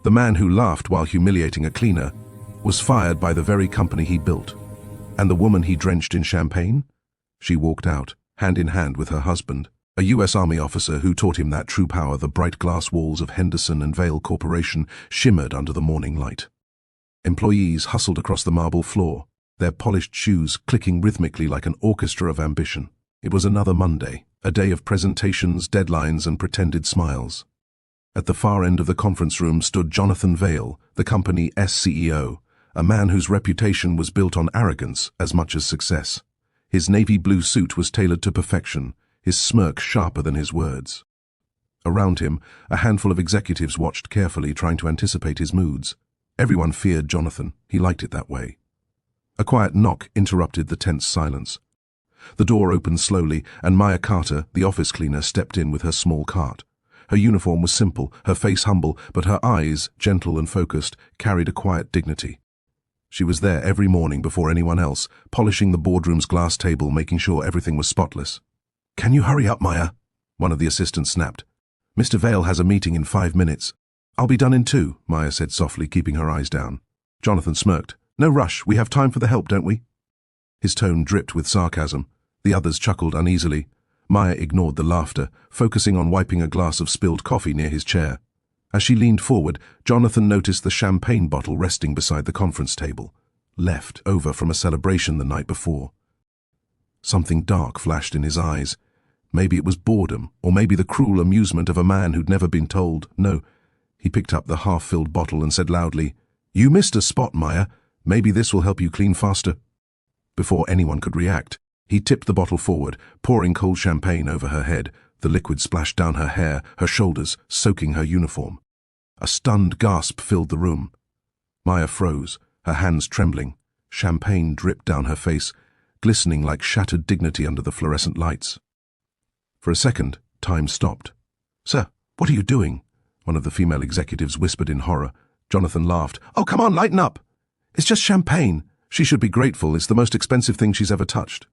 The man who laughed while humiliating a cleaner was fired by the very company he built. And the woman he drenched in champagne? She walked out, hand in hand with her husband, a U.S. Army officer who taught him that true power. The bright glass walls of Henderson and Vale Corporation shimmered under the morning light. Employees hustled across the marble floor, their polished shoes clicking rhythmically like an orchestra of ambition. It was another Monday, a day of presentations, deadlines, and pretended smiles. At the far end of the conference room stood Jonathan Vale, the company's CEO, a man whose reputation was built on arrogance as much as success. His navy blue suit was tailored to perfection, his smirk sharper than his words. Around him, a handful of executives watched carefully, trying to anticipate his moods. Everyone feared Jonathan. He liked it that way. A quiet knock interrupted the tense silence. The door opened slowly, and Maya Carter, the office cleaner, stepped in with her small cart. Her uniform was simple, her face humble, but her eyes, gentle and focused, carried a quiet dignity. She was there every morning before anyone else, polishing the boardroom's glass table, making sure everything was spotless. "Can you hurry up, Maya?" one of the assistants snapped. "Mr. Vale has a meeting in 5 minutes. "I'll be done in 2, Maya said softly, keeping her eyes down. Jonathan smirked. "No rush, we have time for the help, don't we?" His tone dripped with sarcasm. The others chuckled uneasily. Maya ignored the laughter, focusing on wiping a glass of spilled coffee near his chair. As she leaned forward, Jonathan noticed the champagne bottle resting beside the conference table, left over from a celebration the night before. Something dark flashed in his eyes. Maybe it was boredom, or maybe the cruel amusement of a man who'd never been told no. He picked up the half-filled bottle and said loudly, "You missed a spot, Maya. Maybe this will help you clean faster." Before anyone could react, he tipped the bottle forward, pouring cold champagne over her head. The liquid splashed down her hair, her shoulders, soaking her uniform. A stunned gasp filled the room. Maya froze, her hands trembling. Champagne dripped down her face, glistening like shattered dignity under the fluorescent lights. For a second, time stopped. "Sir, what are you doing?" one of the female executives whispered in horror. Jonathan laughed. "Oh, come on, lighten up. It's just champagne. She should be grateful. It's the most expensive thing she's ever touched."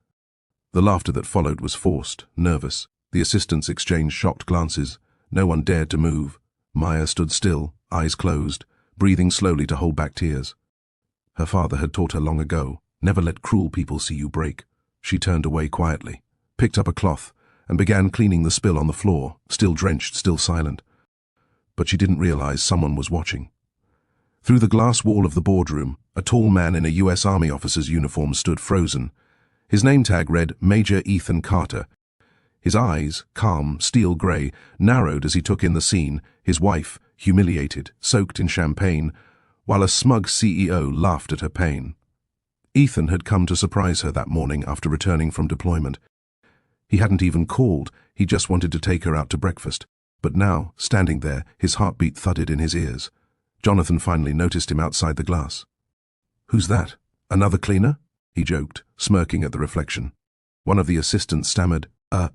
The laughter that followed was forced, nervous. The assistants exchanged shocked glances. No one dared to move. Maya stood still, eyes closed, breathing slowly to hold back tears. Her father had taught her long ago, never let cruel people see you break. She turned away quietly, picked up a cloth, and began cleaning the spill on the floor, still drenched, still silent. But she didn't realize someone was watching. Through the glass wall of the boardroom, a tall man in a U.S. Army officer's uniform stood frozen. His name tag read Major Ethan Carter. His eyes, calm, steel grey, narrowed as he took in the scene, his wife, humiliated, soaked in champagne, while a smug CEO laughed at her pain. Ethan had come to surprise her that morning after returning from deployment. He hadn't even called, he just wanted to take her out to breakfast. But now, standing there, his heartbeat thudded in his ears. Jonathan finally noticed him outside the glass. "Who's that? Another cleaner?" he joked, smirking at the reflection. One of the assistants stammered,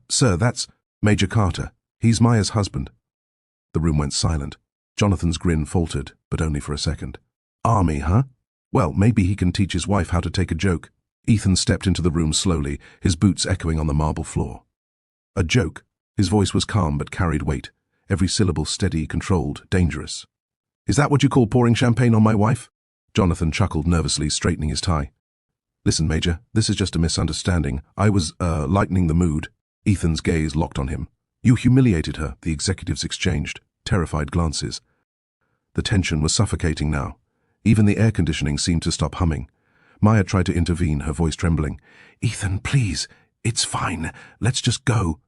Sir, that's Major Carter. He's Maya's husband." The room went silent. Jonathan's grin faltered, but only for a second. "Army, huh? Well, maybe he can teach his wife how to take a joke." Ethan stepped into the room slowly, his boots echoing on the marble floor. "A joke?" His voice was calm but carried weight, every syllable steady, controlled, dangerous. "Is that what you call pouring champagne on my wife?" Jonathan chuckled nervously, straightening his tie. "Listen, Major, this is just a misunderstanding. I was, lightening the mood." Ethan's gaze locked on him. "You humiliated her," the executives exchanged, terrified glances. The tension was suffocating now. Even the air conditioning seemed to stop humming. Maya tried to intervene, her voice trembling. "Ethan, please, it's fine. Let's just go."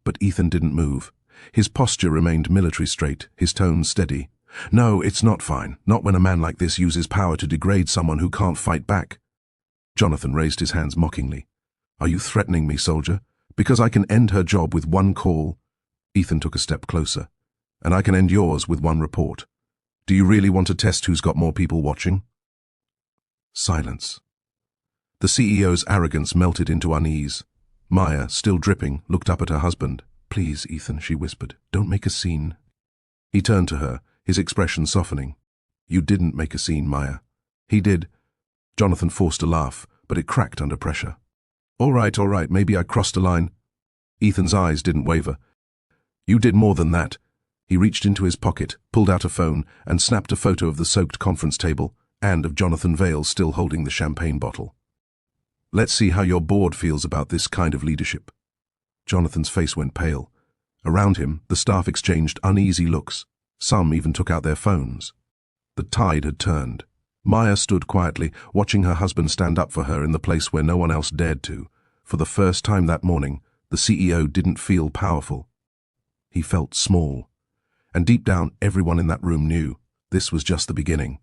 But Ethan didn't move. His posture remained military straight, his tone steady. "No, it's not fine. Not when a man like this uses power to degrade someone who can't fight back." Jonathan raised his hands mockingly. "Are you threatening me, soldier? Because I can end her job with one call." Ethan took a step closer. "And I can end yours with one report. Do you really want to test who's got more people watching?" Silence. The CEO's arrogance melted into unease. Maya, still dripping, looked up at her husband. "Please, Ethan," she whispered, "don't make a scene." He turned to her, his expression softening. "You didn't make a scene, Maya." "He did." Jonathan forced a laugh, but it cracked under pressure. All right, maybe I crossed a line." Ethan's eyes didn't waver. "You did more than that." He reached into his pocket, pulled out a phone, and snapped a photo of the soaked conference table and of Jonathan Vale still holding the champagne bottle. "Let's see how your board feels about this kind of leadership." Jonathan's face went pale. Around him, the staff exchanged uneasy looks. Some even took out their phones. The tide had turned. Maya stood quietly, watching her husband stand up for her in the place where no one else dared to. For the first time that morning, the CEO didn't feel powerful. He felt small. And deep down, everyone in that room knew this was just the beginning.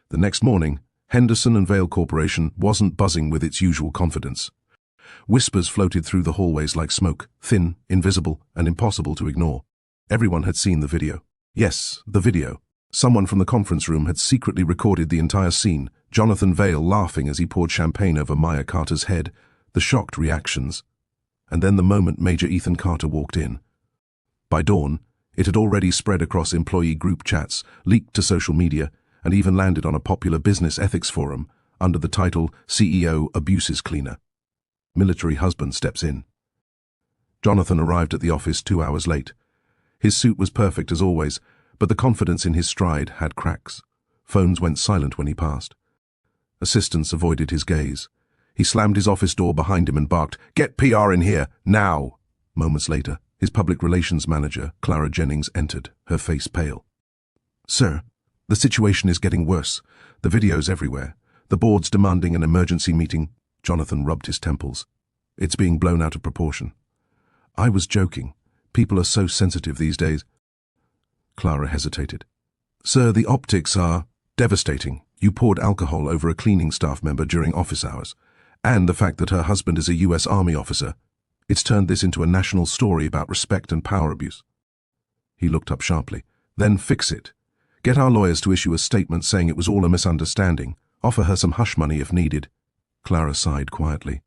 The next morning, Henderson and Vale Corporation wasn't buzzing with its usual confidence. Whispers floated through the hallways like smoke, thin, invisible, and impossible to ignore. Everyone had seen the video. Yes, the video. Someone from the conference room had secretly recorded the entire scene, Jonathan Vale laughing as he poured champagne over Maya Carter's head, the shocked reactions. And then the moment Major Ethan Carter walked in. By dawn, it had already spread across employee group chats, leaked to social media, and even landed on a popular business ethics forum under the title CEO Abuses Cleaner. Military husband steps in. Jonathan arrived at the office 2 hours late. His suit was perfect as always, but the confidence in his stride had cracks. Phones went silent when he passed. Assistants avoided his gaze. He slammed his office door behind him and barked, "Get PR in here, now!" Moments later, his public relations manager, Clara Jennings, entered, her face pale. "Sir, the situation is getting worse. The video's everywhere. The board's demanding an emergency meeting." Jonathan rubbed his temples. "It's being blown out of proportion." "I was joking. People are so sensitive these days." Clara hesitated. "Sir, the optics are devastating. You poured alcohol over a cleaning staff member during office hours. And the fact that her husband is a U.S. Army officer. It's turned this into a national story about respect and power abuse." He looked up sharply. "Then fix it. Get our lawyers to issue a statement saying it was all a misunderstanding. Offer her some hush money if needed." Clara sighed quietly.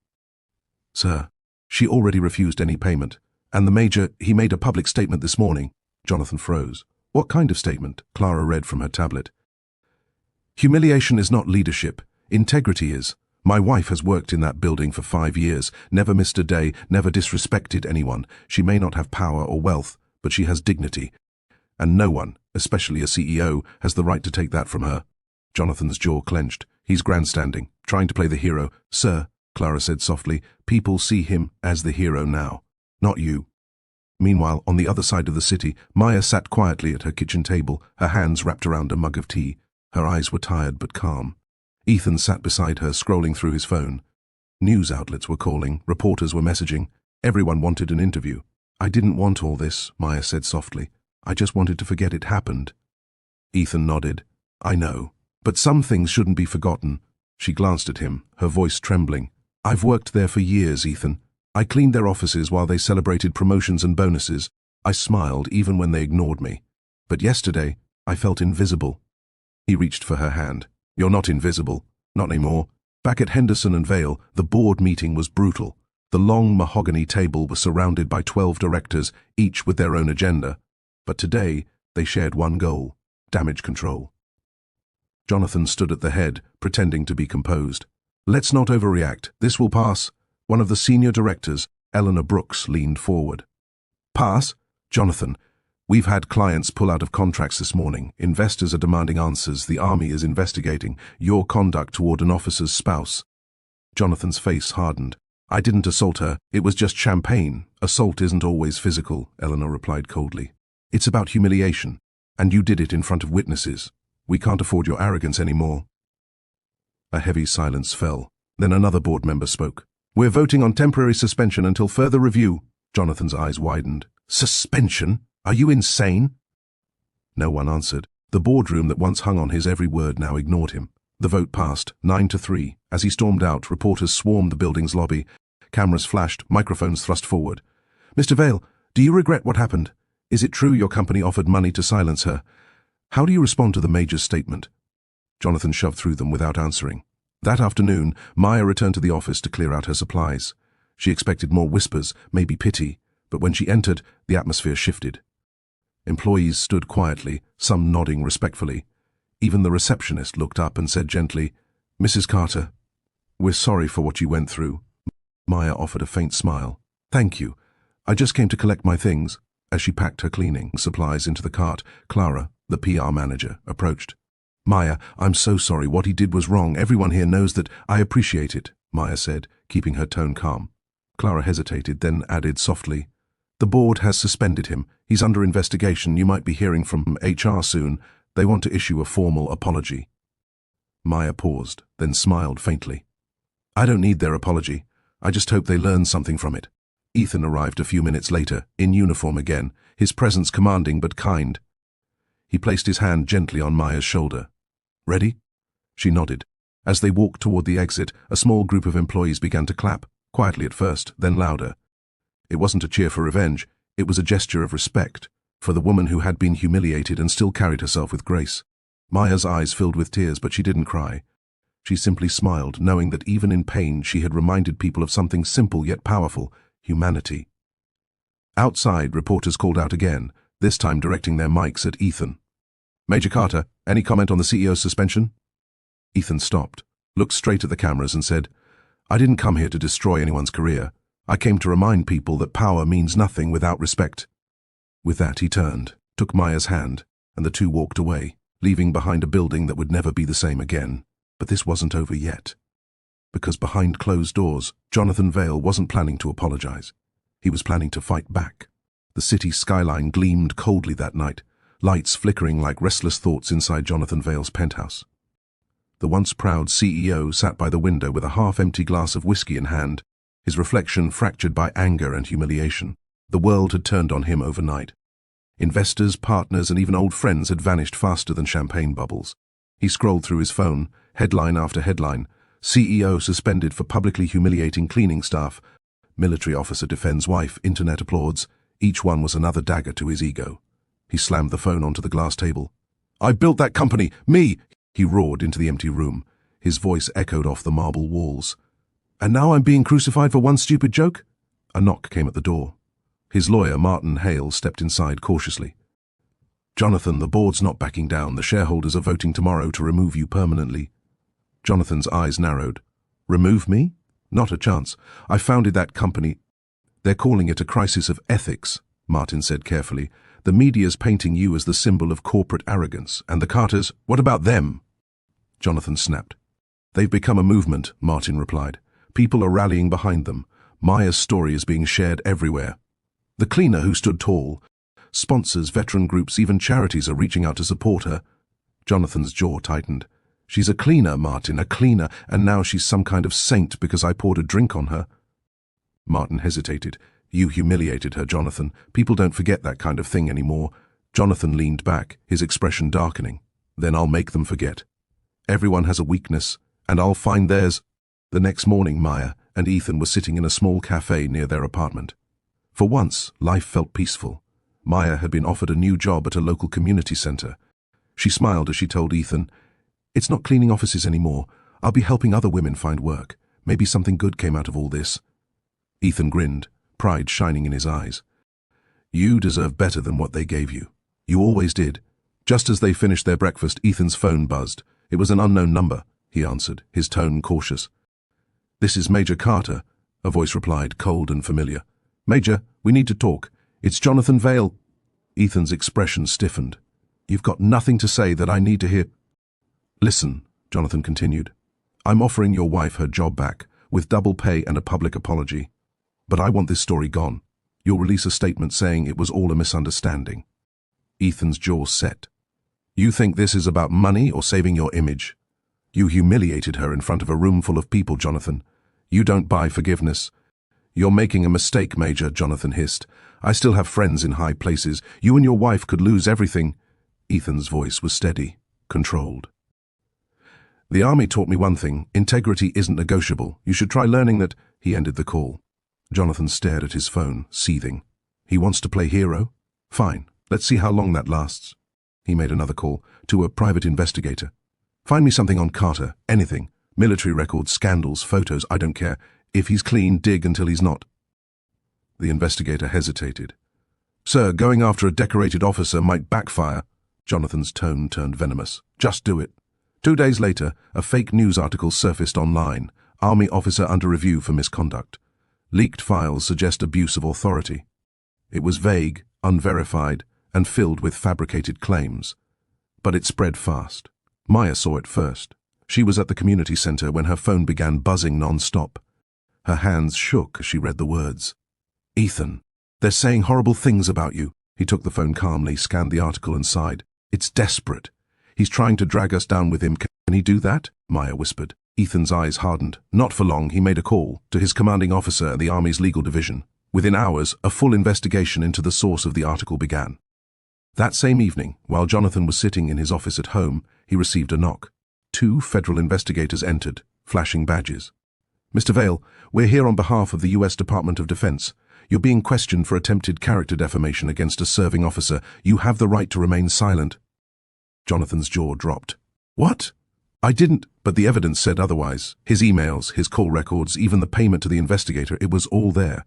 "Sir, she already refused any payment. And the Major, he made a public statement this morning." Jonathan froze. "What kind of statement?" Clara read from her tablet. "Humiliation is not leadership. Integrity is. My wife has worked in that building for 5 years, never missed a day, never disrespected anyone. She may not have power or wealth, but she has dignity. And no one, especially a CEO, has the right to take that from her." Jonathan's jaw clenched. "He's grandstanding, trying to play the hero." "Sir," Clara said softly, "people see him as the hero now, not you." Meanwhile, on the other side of the city, Maya sat quietly at her kitchen table, her hands wrapped around a mug of tea. Her eyes were tired but calm. Ethan sat beside her, scrolling through his phone. News outlets were calling, reporters were messaging. Everyone wanted an interview. "I didn't want all this," Maya said softly. "I just wanted to forget it happened." Ethan nodded. "I know. But some things shouldn't be forgotten." She glanced at him, her voice trembling. "I've worked there for years, Ethan. I cleaned their offices while they celebrated promotions and bonuses. I smiled even when they ignored me. But yesterday, I felt invisible." He reached for her hand. "You're not invisible. Not anymore. Back at Henderson and Vale, the board meeting was brutal. The long mahogany table was surrounded by 12 directors, each with their own agenda. But today, they shared one goal: damage control." Jonathan stood at the head, pretending to be composed. "Let's not overreact. This will pass." One of the senior directors, Eleanor Brooks, leaned forward. "Pass? Jonathan, we've had clients pull out of contracts this morning. Investors are demanding answers. The Army is investigating your conduct toward an officer's spouse." Jonathan's face hardened. "I didn't assault her. It was just champagne. Assault isn't always physical," Eleanor replied coldly. "It's about humiliation. And you did it in front of witnesses. We can't afford your arrogance anymore." A heavy silence fell. Then another board member spoke. "We're voting on temporary suspension until further review." Jonathan's eyes widened. "Suspension? Are you insane?" No one answered. The boardroom that once hung on his every word now ignored him. The vote passed, 9-3. As he stormed out, reporters swarmed the building's lobby. Cameras flashed, microphones thrust forward. "Mr. Vale, do you regret what happened? Is it true your company offered money to silence her? How do you respond to the Major's statement?" Jonathan shoved through them without answering. That afternoon, Maya returned to the office to clear out her supplies. She expected more whispers, maybe pity, but when she entered, the atmosphere shifted. Employees stood quietly, some nodding respectfully. Even the receptionist looked up and said gently, "Mrs. Carter, we're sorry for what you went through." Maya offered a faint smile. "Thank you. I just came to collect my things." As she packed her cleaning supplies into the cart, Clara, the PR manager, approached. "Maya, I'm so sorry. What he did was wrong. Everyone here knows that. I appreciate it," Maya said, keeping her tone calm. Clara hesitated, then added softly, "The board has suspended him. He's under investigation. You might be hearing from HR soon. They want to issue a formal apology." Maya paused, then smiled faintly. "I don't need their apology. I just hope they learn something from it." Ethan arrived a few minutes later, in uniform again, his presence commanding but kind. He placed his hand gently on Maya's shoulder. "Ready?" She nodded. As they walked toward the exit, a small group of employees began to clap, quietly at first, then louder. It wasn't a cheer for revenge, it was a gesture of respect, for the woman who had been humiliated and still carried herself with grace. Maya's eyes filled with tears, but she didn't cry. She simply smiled, knowing that even in pain she had reminded people of something simple yet powerful: humanity. Outside, reporters called out again, this time directing their mics at Ethan. "Major Carter, any comment on the CEO's suspension?" Ethan stopped, looked straight at the cameras and said, "I didn't come here to destroy anyone's career. I came to remind people that power means nothing without respect." With that, he turned, took Maya's hand, and the two walked away, leaving behind a building that would never be the same again. But this wasn't over yet. Because behind closed doors, Jonathan Vale wasn't planning to apologize. He was planning to fight back. The city skyline gleamed coldly that night, lights flickering like restless thoughts inside Jonathan Vale's penthouse. The once proud CEO sat by the window with a half-empty glass of whiskey in hand, his reflection fractured by anger and humiliation. The world had turned on him overnight. Investors, partners, and even old friends had vanished faster than champagne bubbles. He scrolled through his phone, headline after headline: CEO suspended for publicly humiliating cleaning staff, military officer defends wife, internet applauds. Each one was another dagger to his ego. He slammed the phone onto the glass table. "I built that company! Me!" he roared into the empty room. His voice echoed off the marble walls. "And now I'm being crucified for one stupid joke?" A knock came at the door. His lawyer, Martin Hale, stepped inside cautiously. "Jonathan, the board's not backing down. The shareholders are voting tomorrow to remove you permanently." Jonathan's eyes narrowed. "Remove me? Not a chance. I founded that company." "They're calling it a crisis of ethics," Martin said carefully. "The media's painting you as the symbol of corporate arrogance. And the Carters, what about them?" Jonathan snapped. "They've become a movement," Martin replied. "People are rallying behind them. Maya's story is being shared everywhere. The cleaner who stood tall. Sponsors, veteran groups, even charities are reaching out to support her." Jonathan's jaw tightened. "She's a cleaner, Martin, a cleaner, and now she's some kind of saint because I poured a drink on her." Martin hesitated. "You humiliated her, Jonathan. People don't forget that kind of thing anymore." Jonathan leaned back, his expression darkening. "Then I'll make them forget. Everyone has a weakness, and I'll find theirs." The next morning, Maya and Ethan were sitting in a small cafe near their apartment. For once, life felt peaceful. Maya had been offered a new job at a local community center. She smiled as she told Ethan, "It's not cleaning offices anymore. I'll be helping other women find work. Maybe something good came out of all this." Ethan grinned, pride shining in his eyes. "You deserve better than what they gave you. You always did." Just as they finished their breakfast, Ethan's phone buzzed. It was an unknown number, he answered, his tone cautious. "This is Major Carter," a voice replied, cold and familiar. "Major, we need to talk. It's Jonathan Vale." Ethan's expression stiffened. "You've got nothing to say that I need to hear." "Listen," Jonathan continued. "I'm offering your wife her job back, with double pay and a public apology. But I want this story gone. You'll release a statement saying it was all a misunderstanding." Ethan's jaw set. "You think this is about money or saving your image? You humiliated her in front of a room full of people, Jonathan. You don't buy forgiveness." "You're making a mistake, Major," Jonathan hissed. "I still have friends in high places. You and your wife could lose everything." Ethan's voice was steady, controlled. "The army taught me one thing: integrity isn't negotiable. You should try learning that." He ended the call. Jonathan stared at his phone, seething. He wants to play hero? Fine, let's see how long that lasts. He made another call, to a private investigator. "Find me something on Carter, anything. Military records, scandals, photos, I don't care. If he's clean, dig until he's not." The investigator hesitated. "Sir, going after a decorated officer might backfire." Jonathan's tone turned venomous. "Just do it." 2 days later, a fake news article surfaced online. Army officer under review for misconduct. Leaked files suggest abuse of authority. It was vague, unverified, and filled with fabricated claims. But it spread fast. Maya saw it first. She was at the community center when her phone began buzzing non-stop. Her hands shook as she read the words. "Ethan, they're saying horrible things about you." He took the phone calmly, scanned the article and sighed. "It's desperate. He's trying to drag us down with him. Can he do that?" Maya whispered. Ethan's eyes hardened. Not for long, he made a call to his commanding officer at the Army's legal division. Within hours, a full investigation into the source of the article began. That same evening, while Jonathan was sitting in his office at home, he received a knock. 2 federal investigators entered, flashing badges. "Mr. Vale, we're here on behalf of the U.S. Department of Defense. You're being questioned for attempted character defamation against a serving officer. You have the right to remain silent." Jonathan's jaw dropped. "What? I didn't," but the evidence said otherwise. His emails, his call records, even the payment to the investigator, it was all there.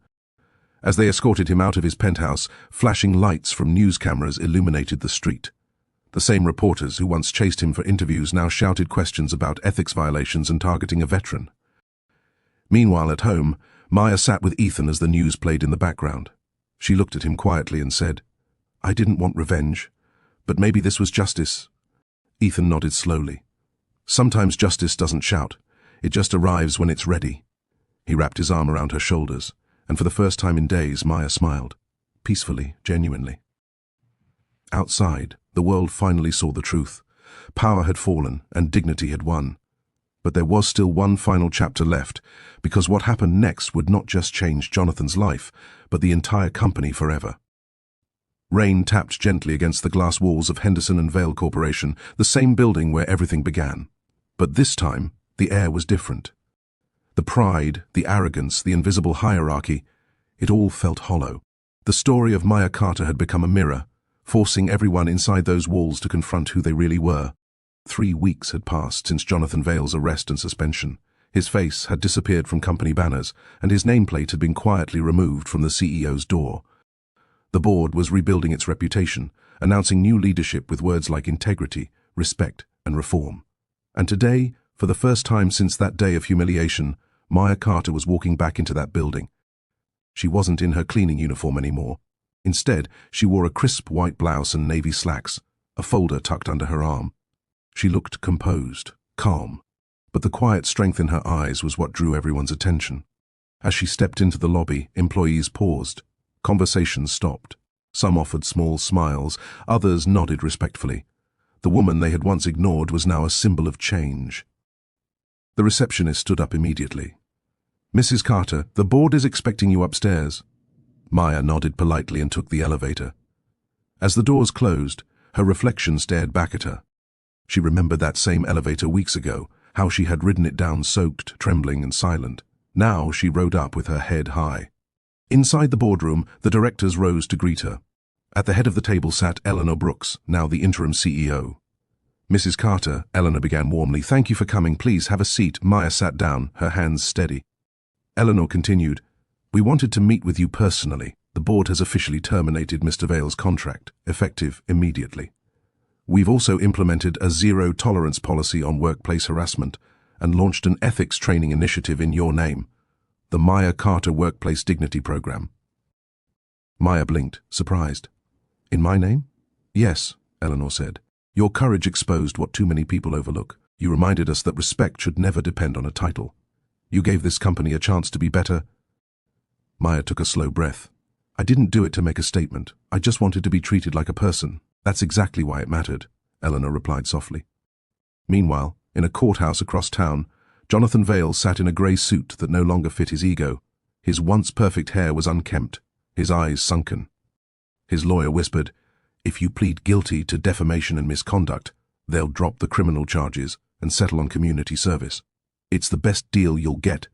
As they escorted him out of his penthouse, flashing lights from news cameras illuminated the street. The same reporters who once chased him for interviews now shouted questions about ethics violations and targeting a veteran. Meanwhile, at home, Maya sat with Ethan as the news played in the background. She looked at him quietly and said, "I didn't want revenge, but maybe this was justice." Ethan nodded slowly. "Sometimes justice doesn't shout. It just arrives when it's ready." He wrapped his arm around her shoulders, and for the first time in days, Maya smiled. Peacefully, genuinely. Outside, the world finally saw the truth. Power had fallen, and dignity had won. But there was still one final chapter left, because what happened next would not just change Jonathan's life, but the entire company forever. Rain tapped gently against the glass walls of Henderson and Vale Corporation, the same building where everything began. But this time, the air was different. The pride, the arrogance, the invisible hierarchy, it all felt hollow. The story of Maya Carter had become a mirror, forcing everyone inside those walls to confront who they really were. 3 weeks had passed since Jonathan Vale's arrest and suspension. His face had disappeared from company banners, and his nameplate had been quietly removed from the CEO's door. The board was rebuilding its reputation, announcing new leadership with words like integrity, respect, and reform. And today, for the first time since that day of humiliation, Maya Carter was walking back into that building. She wasn't in her cleaning uniform anymore. Instead, she wore a crisp white blouse and navy slacks, a folder tucked under her arm. She looked composed, calm, but the quiet strength in her eyes was what drew everyone's attention. As she stepped into the lobby, employees paused. Conversations stopped. Some offered small smiles, others nodded respectfully. The woman they had once ignored was now a symbol of change. The receptionist stood up immediately. "Mrs. Carter, the board is expecting you upstairs." Maya nodded politely and took the elevator. As the doors closed, her reflection stared back at her. She remembered that same elevator weeks ago, how she had ridden it down soaked, trembling and silent. Now she rode up with her head high. Inside the boardroom, the directors rose to greet her. At the head of the table sat Eleanor Brooks, now the interim CEO. "Mrs. Carter," Eleanor began warmly, "thank you for coming. Please have a seat." Maya sat down, her hands steady. Eleanor continued, "We wanted to meet with you personally. The board has officially terminated Mr. Vale's contract, effective immediately. We've also implemented a zero-tolerance policy on workplace harassment and launched an ethics training initiative in your name, the Maya Carter Workplace Dignity Program." Maya blinked, surprised. "In my name?" "Yes," Eleanor said. "Your courage exposed what too many people overlook. You reminded us that respect should never depend on a title. You gave this company a chance to be better." Maya took a slow breath. "I didn't do it to make a statement. I just wanted to be treated like a person. That's exactly why it mattered," Eleanor replied softly. Meanwhile, in a courthouse across town, Jonathan Vale sat in a grey suit that no longer fit his ego. His once perfect hair was unkempt, his eyes sunken. His lawyer whispered, "If you plead guilty to defamation and misconduct, they'll drop the criminal charges and settle on community service. It's the best deal you'll get."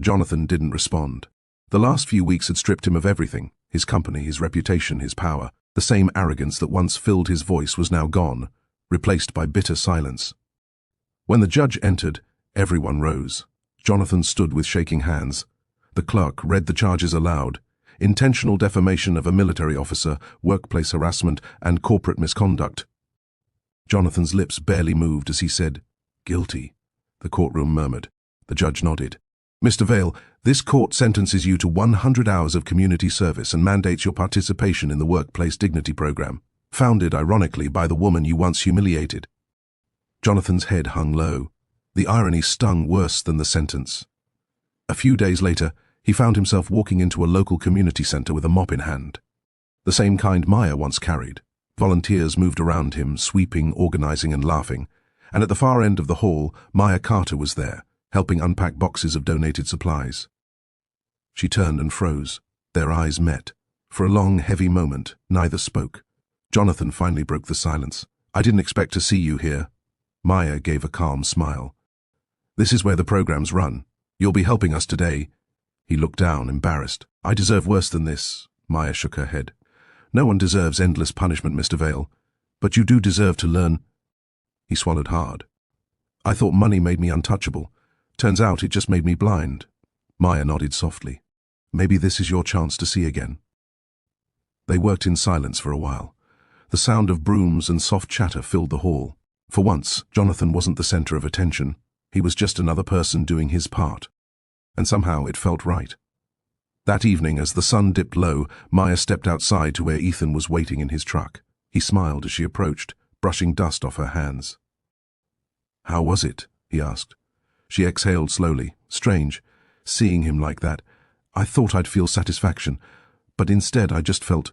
Jonathan didn't respond. The last few weeks had stripped him of everything: his company, his reputation, his power. The same arrogance that once filled his voice was now gone, replaced by bitter silence. When the judge entered, everyone rose. Jonathan stood with shaking hands. The clerk read the charges aloud: intentional defamation of a military officer, workplace harassment, and corporate misconduct. Jonathan's lips barely moved as he said, "Guilty." The courtroom murmured. The judge nodded. Mr. Vale, this court sentences you to 100 hours of community service and mandates your participation in the Workplace Dignity Program, founded, ironically, by the woman you once humiliated. Jonathan's head hung low. The irony stung worse than the sentence. A few days later, he found himself walking into a local community center with a mop in hand. The same kind Maya once carried. Volunteers moved around him, sweeping, organizing, and laughing. And at the far end of the hall, Maya Carter was there, helping unpack boxes of donated supplies. She turned and froze. Their eyes met. For a long, heavy moment, neither spoke. Jonathan finally broke the silence. "I didn't expect to see you here." Maya gave a calm smile. "This is where the programs run. You'll be helping us today." He looked down, embarrassed. "I deserve worse than this." Maya shook her head. "No one deserves endless punishment, Mr. Vale. But you do deserve to learn." He swallowed hard. "I thought money made me untouchable. Turns out it just made me blind." Maya nodded softly. "Maybe this is your chance to see again." They worked in silence for a while. The sound of brooms and soft chatter filled the hall. For once, Jonathan wasn't the center of attention. He was just another person doing his part. And somehow it felt right. That evening, as the sun dipped low, Maya stepped outside to where Ethan was waiting in his truck. He smiled as she approached, brushing dust off her hands. "How was it?" he asked. She exhaled slowly. "Strange, seeing him like that. I thought I'd feel satisfaction, but instead I just felt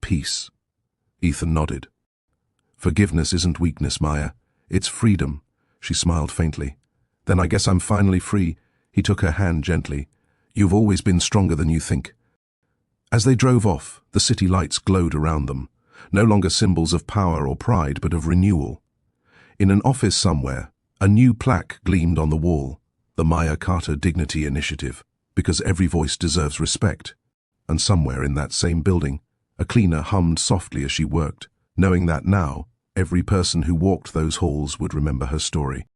peace." Ethan nodded. "Forgiveness isn't weakness, Maya. It's freedom." She smiled faintly. "Then I guess I'm finally free." He took her hand gently. "You've always been stronger than you think." As they drove off, the city lights glowed around them, no longer symbols of power or pride, but of renewal. In an office somewhere, a new plaque gleamed on the wall, the Maya Carter Dignity Initiative, because every voice deserves respect. And somewhere in that same building, a cleaner hummed softly as she worked, knowing that now, every person who walked those halls would remember her story.